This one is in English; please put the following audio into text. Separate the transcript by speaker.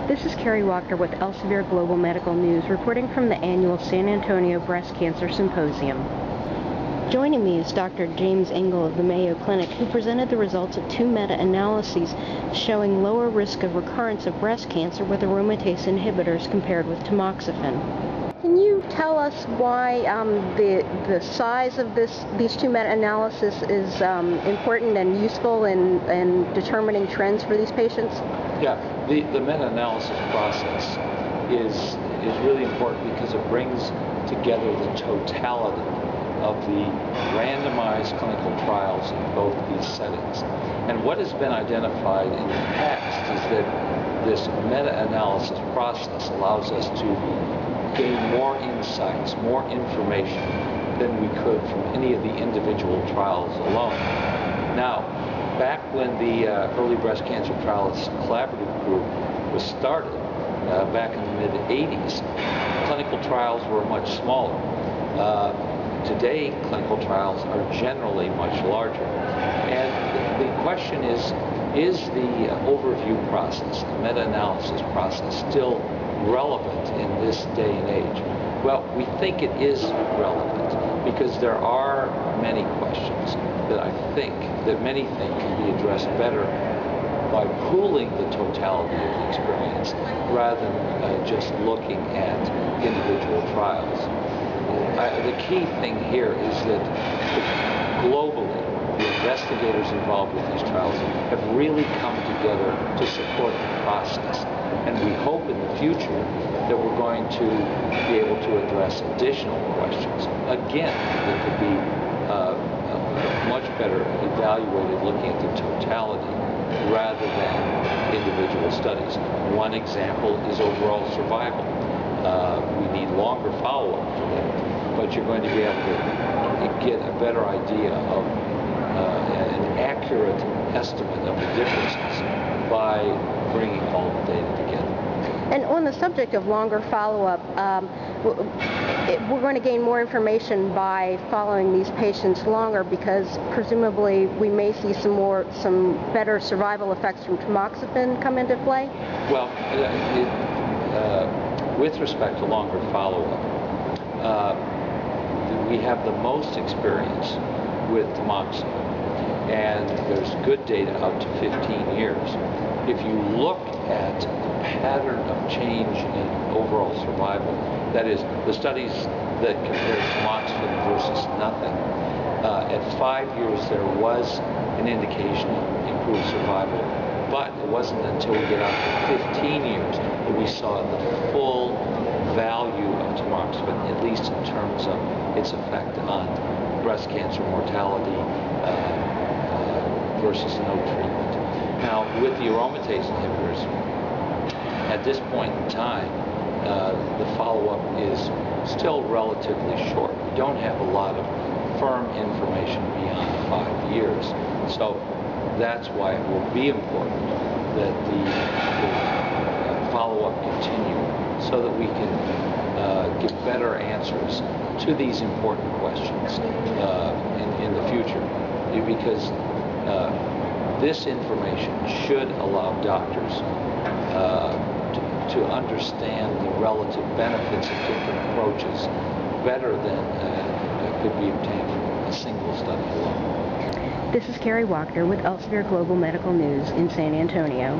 Speaker 1: This is Carrie Walker with Elsevier Global Medical News, reporting from the annual San Antonio Breast Cancer Symposium. Joining me is Dr. James Ingle of the Mayo Clinic, who presented the results of two meta-analyses showing lower risk of recurrence of breast cancer with aromatase inhibitors compared with tamoxifen. Can you tell us why the size of these two meta-analyses is important and useful in determining trends for these patients?
Speaker 2: Yeah, the meta-analysis process is really important because it brings together the totality of the randomized clinical trials in both these settings. And what has been identified in the past is that this meta-analysis process allows us to gain more insights, more information than we could from any of the individual trials alone. Now, back when the Early Breast Cancer Trialists Collaborative Group was started, back in the mid-'80s, clinical trials were much smaller. Today, clinical trials are generally much larger. And the question is the overview process, the meta-analysis process, still relevant in this day and age? Well, we think it is relevant because there are many questions that many think can be addressed better by pooling the totality of the experience rather than just looking at individual trials. The key thing here is that globally, the investigators involved with these trials have really come together to support the process. And we hope in the future that we're going to be able to address additional questions. Again, that could be much better evaluated looking at the totality rather than individual studies. One example is overall survival. We need longer follow-up for that, but you're going to be able to get a better idea of an accurate estimate of the differences by bringing all the data together.
Speaker 1: And on the subject of longer follow-up, we're going to gain more information by following these patients longer because presumably we may see some better survival effects from tamoxifen come into play?
Speaker 2: Well, with respect to longer follow-up, we have the most experience with tamoxifen, and there's good data out to 15 years. If you look at the pattern of change in overall survival, that is, the studies that compare tamoxifen versus nothing, at 5 years there was an indication of improved survival, but it wasn't until we get out to 15 years that we saw the full value of tamoxifen, at least in terms of its effect on breast cancer mortality versus no treatment. Now, with the aromatase inhibitors, at this point in time, the follow-up is still relatively short. We don't have a lot of firm information beyond 5 years. So that's why it will be important that the follow-up continue so that we can give better answers to these important questions in the future. Because this information should allow doctors to understand the relative benefits of different approaches better than could be obtained from a single study alone.
Speaker 1: This is Carrie Walker with Elsevier Global Medical News in San Antonio.